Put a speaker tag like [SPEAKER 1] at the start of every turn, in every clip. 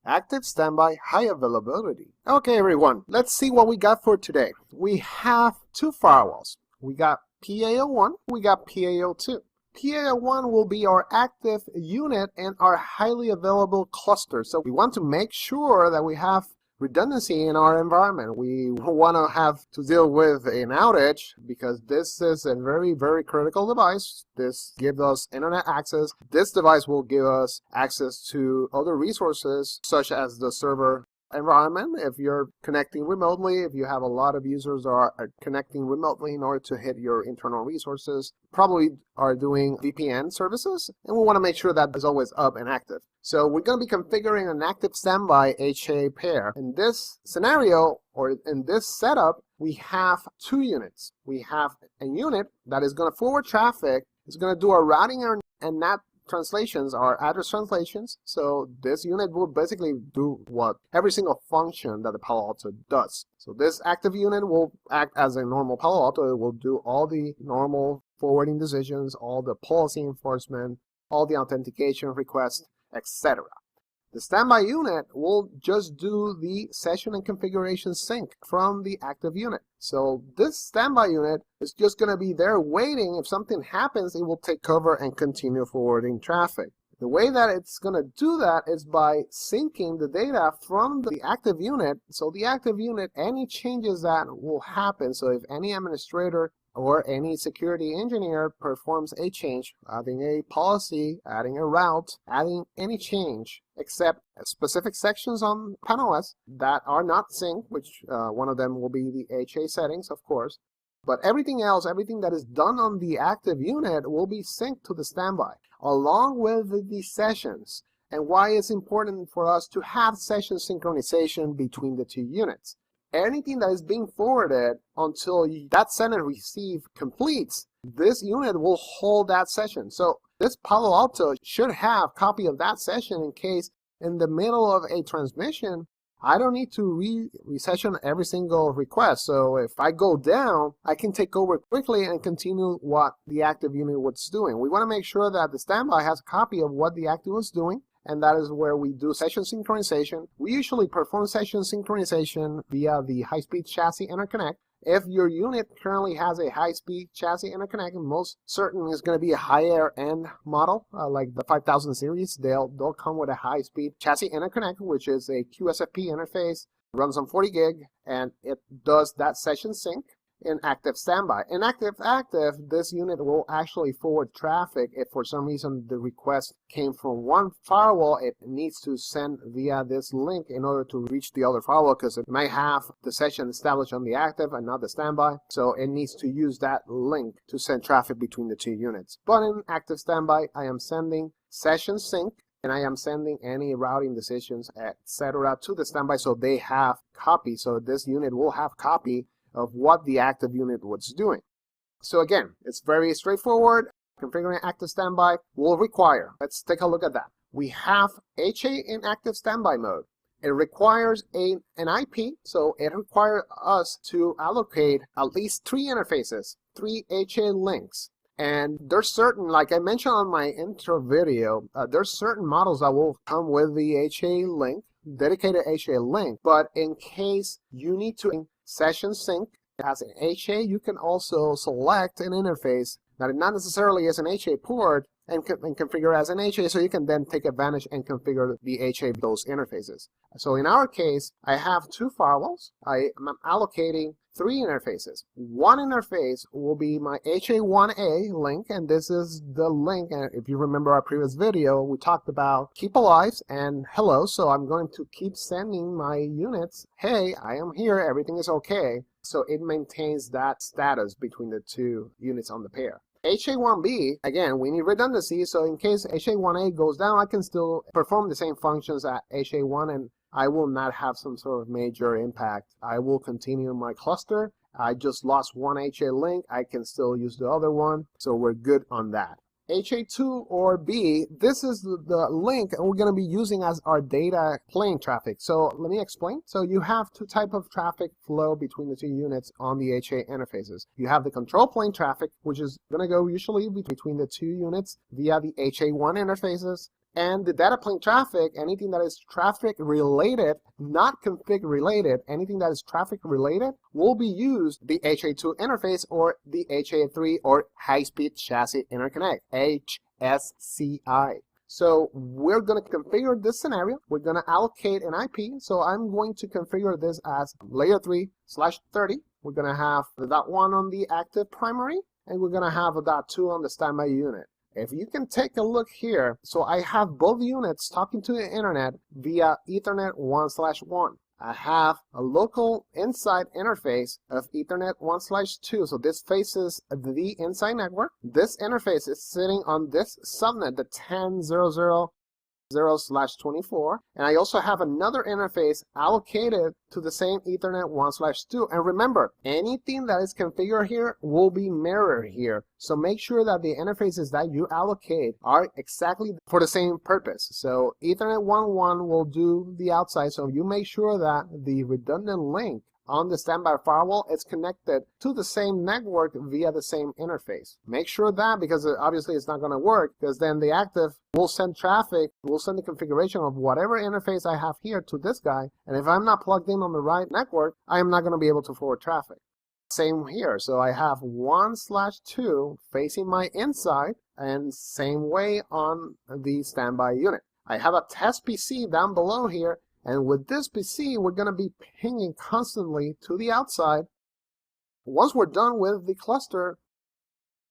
[SPEAKER 1] Active Standby High Availability. Okay, everyone, let's see what we got for today. We have two firewalls. We got PAO1, we got PAO2. PAO1 will be our active unit and our highly available cluster. So we want to make sure that we have redundancy in our environment. We want to have to deal with an outage because this is a very, very critical device. This gives us internet access. This device will give us access to other resources such as the server environment. If you're connecting remotely, if you have a lot of users that are connecting remotely in order to hit your internal resources, probably are doing VPN services, and we want to make sure that is always up and active. So we're going to be configuring an active standby HA pair. In this scenario, or in this setup, we have two units. We have a unit that is going to forward traffic, it's going to do our routing and NAT translations are address translations. So this unit will basically do what every single function that the Palo Alto does. So this active unit will act as a normal Palo Alto. It will do all the normal forwarding decisions, all the policy enforcement, all the authentication requests, etc. The standby unit will just do the session and configuration sync from the active unit. So this standby unit is just going to be there waiting. If something happens, it will take cover and continue forwarding traffic. The way that it's going to do that is by syncing the data from the active unit. So the active unit, any changes that will happen, so if any administrator or any security engineer performs a change, adding a policy, adding a route, adding any change, except specific sections on PanOS that are not synced, which one of them will be the HA settings, of course. But everything else, everything that is done on the active unit will be synced to the standby, along with the sessions. And why it's important for us to have session synchronization between the two units. Anything that is being forwarded until that send and receive completes, this unit will hold that session. So this Palo Alto should have a copy of that session in case in the middle of a transmission, I don't need to re-session every single request. So if I go down, I can take over quickly and continue what the active unit was doing. We want to make sure that the standby has a copy of what the active was doing, and that is where we do session synchronization. We usually perform session synchronization via the high-speed chassis interconnect. If your unit currently has a high-speed chassis interconnect, most certain is going to be a higher end model, like the 5000 series. They'll come with a high-speed chassis interconnect, which is a QSFP interface, runs on 40 gig, and it does that session sync in active standby. In active, this unit will actually forward traffic. If for some reason the request came from one firewall, it needs to send via this link in order to reach the other firewall, because it might have the session established on the active and not the standby. So it needs to use that link to send traffic between the two units. But in active standby, I am sending session sync, and I am sending any routing decisions, etc. to the standby, so they have copy. So this unit will have copy of what the active unit was doing. So again, it's very straightforward. Configuring active standby will require, let's take a look at that. We have HA in active standby mode. It requires an IP, so it requires us to allocate at least 3 interfaces, 3 HA links. And there's certain, like I mentioned on my intro video, there's certain models that will come with the HA link, dedicated HA link. But in case you need to session sync as an HA, you can also select an interface that not necessarily is an HA port and configure as an HA, so you can then take advantage and configure the HA of those interfaces. So in our case, I have 2 firewalls. I am allocating 3 interfaces. One interface will be my HA1A link, and this is the link. And if you remember our previous video, we talked about keep alive and hello. So I'm going to keep sending my units, hey, I am here, everything is okay. So it maintains that status between the 2 units on the pair. HA1B, again, we need redundancy, so in case HA1A goes down, I can still perform the same functions at HA1 and I will not have some sort of major impact. I will continue my cluster. I just lost one HA link. I can still use the other one, so we're good on that. HA2 or B, this is the link we're going to be using as our data plane traffic. So let me explain. So you have 2 types of traffic flow between the 2 units on the HA interfaces. You have the control plane traffic, which is going to go usually between the 2 units via the HA1 interfaces, And the data plane traffic, anything that is traffic related, not config related, anything that is traffic related will be used the HA2 interface or the HA3 or high-speed chassis interconnect, HSCI. So we're going to configure this scenario. We're going to allocate an IP. So I'm going to configure this as layer 3/30. We're going to have the .1 on the active primary, and we're going to have a .2 on the standby unit. If you can take a look here, so I have both units talking to the internet via Ethernet 1/1. I have a local inside interface of Ethernet 1/2. So this faces the inside network. This interface is sitting on this subnet, the 10.0.0/24. And I also have another interface allocated to the same Ethernet 1/2. And remember, anything that is configured here will be mirrored here. So make sure that the interfaces that you allocate are exactly for the same purpose. So Ethernet 1.1 will do the outside. So you make sure that the redundant link on the standby firewall is connected to the same network via the same interface. Make sure that, because obviously it's not going to work, because then the active will send traffic, will send the configuration of whatever interface I have here to this guy, and if I'm not plugged in on the right network, I am not going to be able to forward traffic. Same here, so I have 1/2 facing my inside, and same way on the standby unit. I have a test PC down below here, and with this PC, we're going to be pinging constantly to the outside. Once we're done with the cluster,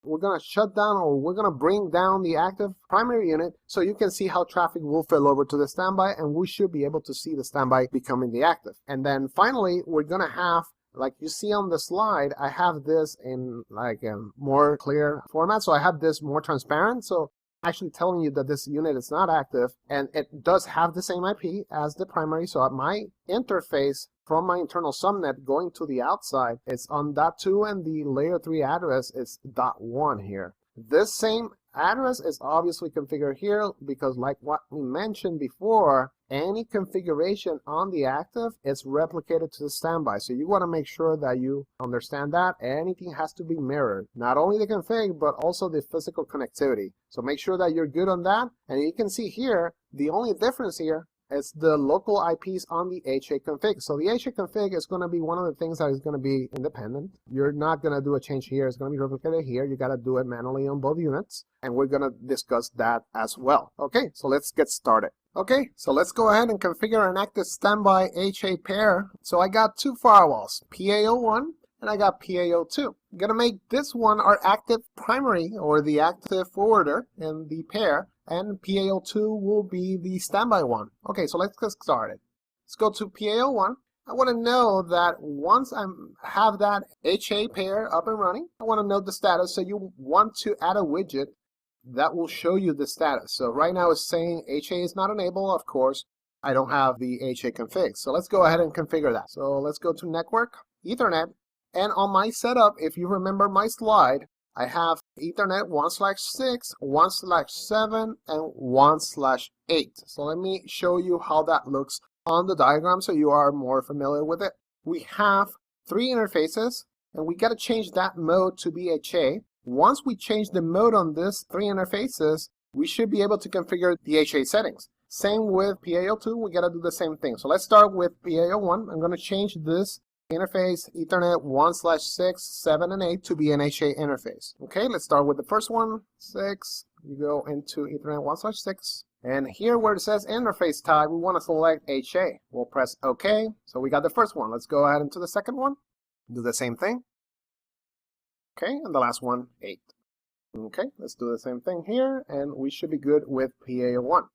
[SPEAKER 1] we're going to shut down, or we're going to bring down the active primary unit so you can see how traffic will fill over to the standby, and we should be able to see the standby becoming the active. And then finally, we're going to have, like you see on the slide, I have this in like a more clear format. So I have this more transparent. So actually telling you that this unit is not active, and it does have the same IP as the primary. So my interface from my internal subnet going to the outside is on .2, and the layer 3 address is .1 here. This same address is obviously configured here because, like what we mentioned before, any configuration on the active is replicated to the standby. So you want to make sure that you understand that anything has to be mirrored, not only the config but also the physical connectivity. So make sure that you're good on that. And you can see here the only difference here is the local IPs on the HA config. So the HA config is going to be one of the things that is going to be independent. You're not going to do a change here. It's going to be replicated here. You got to do it manually on both units. And we're going to discuss that as well. Okay, so let's get started. Okay, so let's go ahead and configure an ActiveStandby HA pair. So I got two firewalls, PA01 and I got PA02. I'm going to make this one our active primary, or the active forwarder in the pair, and PA02 will be the standby one. Okay, so let's get started. Let's go to PA01. I want to know that once I have that HA pair up and running, I want to know the status. So you want to add a widget that will show you the status. So right now it's saying HA is not enabled. Of course, I don't have the HA config. So let's go ahead and configure that. So let's go to Network, Ethernet, and on my setup, if you remember my slide, I have Ethernet 1/6, 1/7, and 1/8. So let me show you how that looks on the diagram so you are more familiar with it. We have three interfaces, and we got to change that mode to be HA. Once we change the mode on this three interfaces, we should be able to configure the HA settings. Same with PA02, we got to do the same thing. So let's start with PA01. I'm going to change this interface Ethernet 1/6, 7, and 8 to be an HA interface. Okay, let's start with the first one, 6. You go into Ethernet 1/6, and here where it says interface type, we want to select HA. We'll press OK. So we got the first one. Let's go ahead into the second one. Do the same thing. Okay, and the last one, 8. Okay, let's do the same thing here, and we should be good with PA01.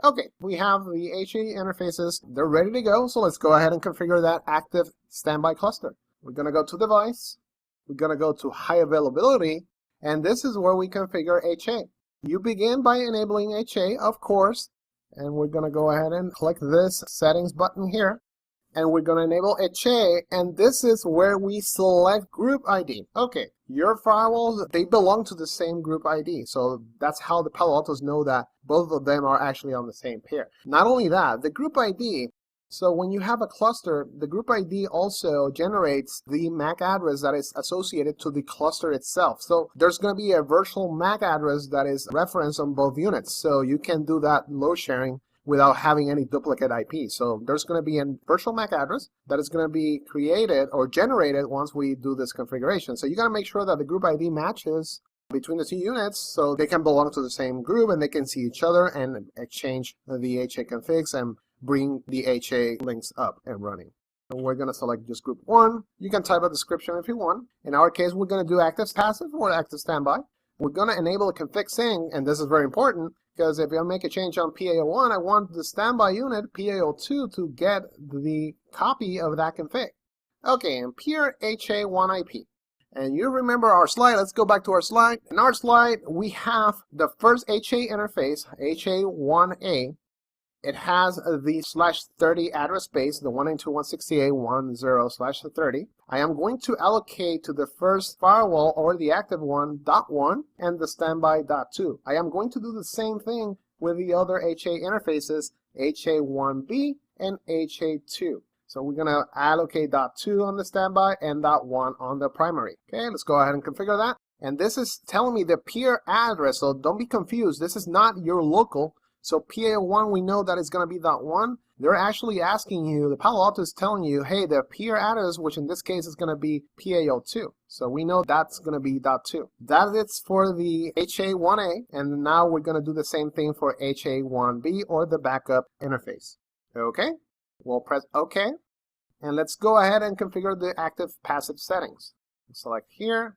[SPEAKER 1] Okay, we have the HA interfaces. They're ready to go, so let's go ahead and configure that active standby cluster. We're going to go to Device. We're going to go to High Availability, and this is where we configure HA. You begin by enabling HA, of course, and we're going to go ahead and click this Settings button here. And we're going to enable HA, and this is where we select group ID. Okay, your firewalls, they belong to the same group ID. So that's how the Palo Altos know that both of them are actually on the same pair. Not only that, the group ID So when you have a cluster, the group ID also generates the MAC address that is associated to the cluster itself. So there's going to be a virtual MAC address that is referenced on both units. So you can do that load sharing without having any duplicate IP. So there's going to be a virtual MAC address that is going to be created or generated once we do this configuration. So you got to make sure that the group ID matches between the two units so they can belong to the same group and they can see each other and exchange the HA configs and bring the HA links up and running. And we're going to select just group 1. You can type a description if you want. In our case, we're going to do active passive or active standby. We're going to enable a config sync, and this is very important because if I make a change on PA01, I want the standby unit, PA02, to get the copy of that config. Okay, and peer HA1 IP. And you remember our slide. Let's go back to our slide. In our slide, we have the first HA interface, HA1A. It has the /30 address space, the 192.168.10/30. I am going to allocate to the first firewall or the active one .1 and the standby .2. I am going to do the same thing with the other HA interfaces, HA1B and HA2. So we're going to allocate .2 on the standby and .1 on the primary. Okay, let's go ahead and configure that. And this is telling me the peer address, so don't be confused. This is not your local. So PA01, we know that it's going to be .1. They're actually asking you, the Palo Alto is telling you, hey, the peer address, which in this case is going to be PA02. So we know that's going to be .2. That is for the HA1A, and now we're going to do the same thing for HA1B or the backup interface. Okay, we'll press OK, and let's go ahead and configure the active passive settings. Select here,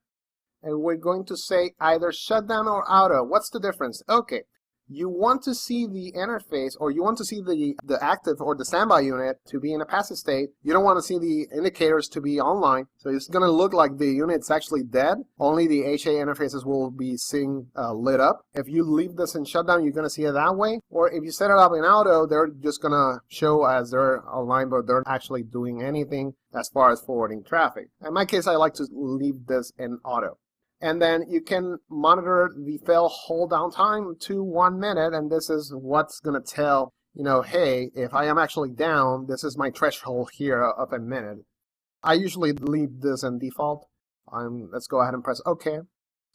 [SPEAKER 1] and we're going to say either shutdown or auto. What's the difference? Okay. You want to see the interface, or you want to see the active or the standby unit to be in a passive state. You don't want to see the indicators to be online. So it's going to look like the unit's actually dead. Only the HA interfaces will be seeing lit up. If you leave this in shutdown, you're going to see it that way. Or if you set it up in auto, they're just going to show as they're online, but they're not actually doing anything as far as forwarding traffic. In my case, I like to leave this in auto. And then you can monitor the fail hold down time to 1 minute, and this is what's going to tell, hey, if I am actually down, this is my threshold here of a minute. I usually leave this in default. Let's go ahead and press OK.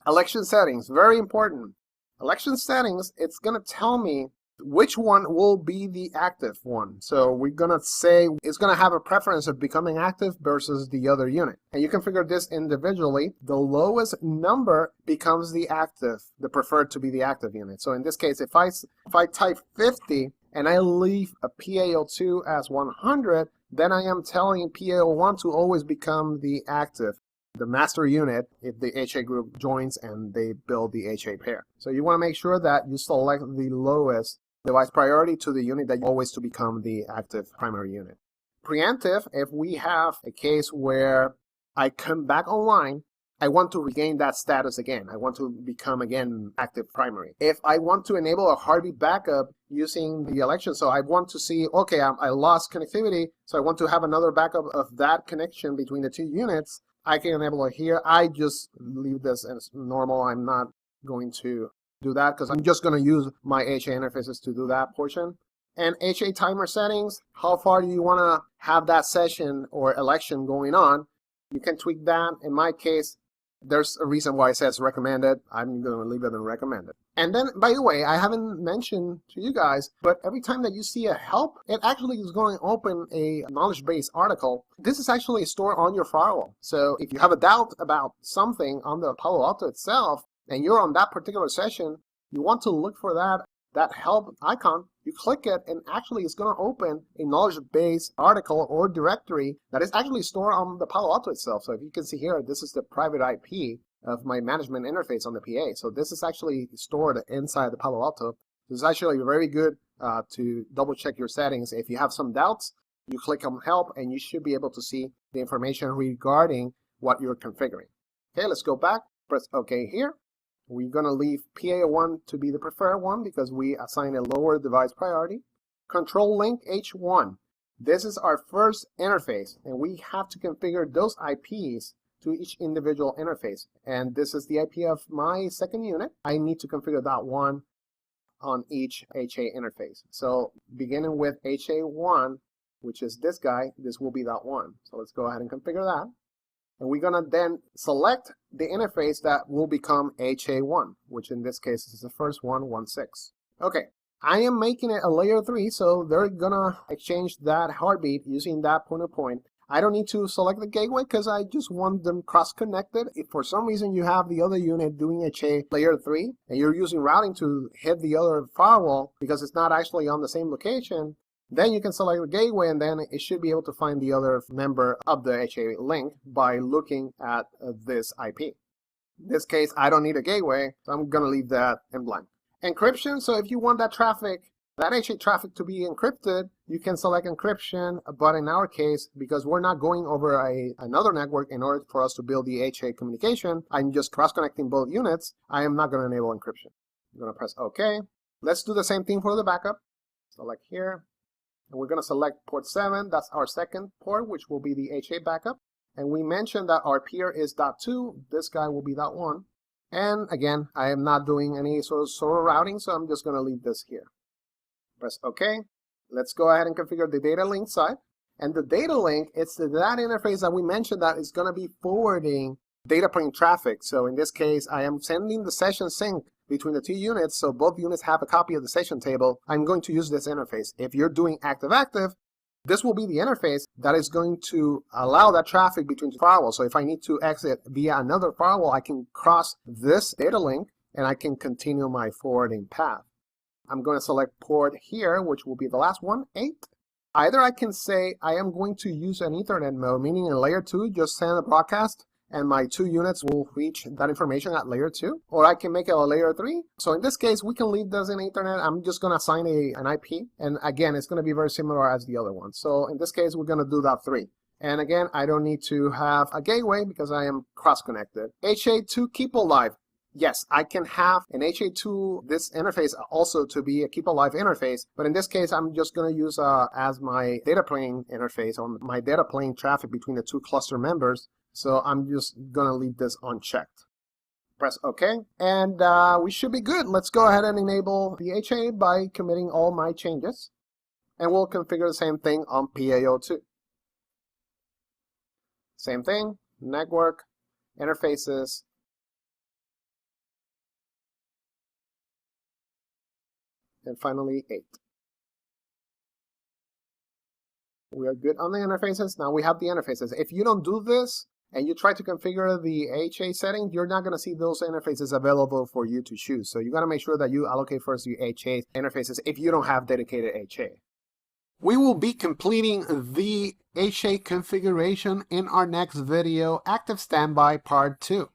[SPEAKER 1] Election settings, very important. Election settings, it's going to tell me which one will be the active one. So we're going to say it's going to have a preference of becoming active versus the other unit. And you can figure this individually. The lowest number becomes the active, the preferred to be the active unit. So in this case, if I type 50 and I leave a PA02 as 100, then I am telling PA01 to always become the active, the master unit, if the HA group joins and they build the HA pair. So you want to make sure that you select the lowest device priority to the unit that always to become the active primary unit. Preemptive, if we have a case where I come back online, I want to regain that status again. I want to become again active primary. If I want to enable a heartbeat backup using the election, so I want to see, okay, I lost connectivity, so I want to have another backup of that connection between the two units, I can enable it here. I just leave this as normal. I'm not going to do that because I'm just going to use my HA interfaces to do that portion. And HA timer settings, how far do you want to have that session or election going on? You can tweak that. In my case, there's a reason why it says recommended. I'm going to leave it in recommended. And then, by the way, I haven't mentioned to you guys, but every time that you see a help, it actually is going to open a knowledge base article. This is actually stored on your firewall. So if you have a doubt about something on the Palo Alto itself, and you're on that particular session, you want to look for that help icon, you click it, and actually it's going to open a knowledge base article or directory that is actually stored on the Palo Alto itself. So if you can see here, this is the private IP of my management interface on the PA. So this is actually stored inside the Palo Alto. This is actually very good to double check your settings. If you have some doubts, you click on help and you should be able to see the information regarding what you're configuring. Okay, let's go back, press OK here. We're going to leave PA01 to be the preferred one because we assign a lower device priority. Control link H1. This is our first interface, and we have to configure those IPs to each individual interface. And this is the IP of my second unit. I need to configure that one on each HA interface. So beginning with HA1, which is this guy. This will be that one. So let's go ahead and configure that. And we're gonna then select the interface that will become HA1, which in this case is the first one, 16. Okay, I am making it a layer 3, so they're gonna exchange that heartbeat using that point-to-point. I don't need to select the gateway because I just want them cross-connected. If for some reason you have the other unit doing HA layer 3 and you're using routing to hit the other firewall because it's not actually on the same location, then you can select the gateway and then it should be able to find the other member of the HA link by looking at this IP. In this case, I don't need a gateway, so I'm gonna leave that in blank. Encryption, so if you want that traffic, that HA traffic to be encrypted, you can select encryption, but in our case, because we're not going over another network in order for us to build the HA communication, I'm just cross-connecting both units, I am not gonna enable encryption. I'm gonna press OK. Let's do the same thing for the backup. Select here. And we're going to select port 7, that's our second port, which will be the HA backup. And we mentioned that our peer is .2, this guy will be .1. And again, I am not doing any sort of routing, so I'm just going to leave this here. Press OK. Let's go ahead and configure the data link side. And the data link, it's that interface that we mentioned that is going to be forwarding data plane traffic. So in this case, I am sending the session sync between the two units, so both units have a copy of the session table. I'm going to use this interface. If you're doing active-active, this will be the interface that is going to allow that traffic between the firewalls. So if I need to exit via another firewall, I can cross this data link and I can continue my forwarding path. I'm going to select port here, which will be the last one, 8. Either I can say I am going to use an Ethernet mode, meaning in layer 2, just send a broadcast and my two units will reach that information at layer 2, or I can make it a layer 3. So in this case, we can leave this in Ethernet. I'm just going to assign an IP, and again, it's going to be very similar as the other one. So in this case, we're going to do that 3. And again, I don't need to have a gateway because I am cross-connected. HA2 keep alive. Yes, I can have an HA2, this interface also to be a keep alive interface, but in this case, I'm just going to use as my data plane interface, or my data plane traffic between the two cluster members. So I'm just going to leave this unchecked. Press OK, and we should be good. Let's go ahead and enable the HA by committing all my changes. And we'll configure the same thing on PAO2. Same thing, network, interfaces, and finally 8. We are good on the interfaces. Now we have the interfaces. If you don't do this, and you try to configure the HA setting, you're not going to see those interfaces available for you to choose. So you got to make sure that you allocate first your HA interfaces if you don't have dedicated HA. We will be completing the HA configuration in our next video, ActiveStandby Part 2.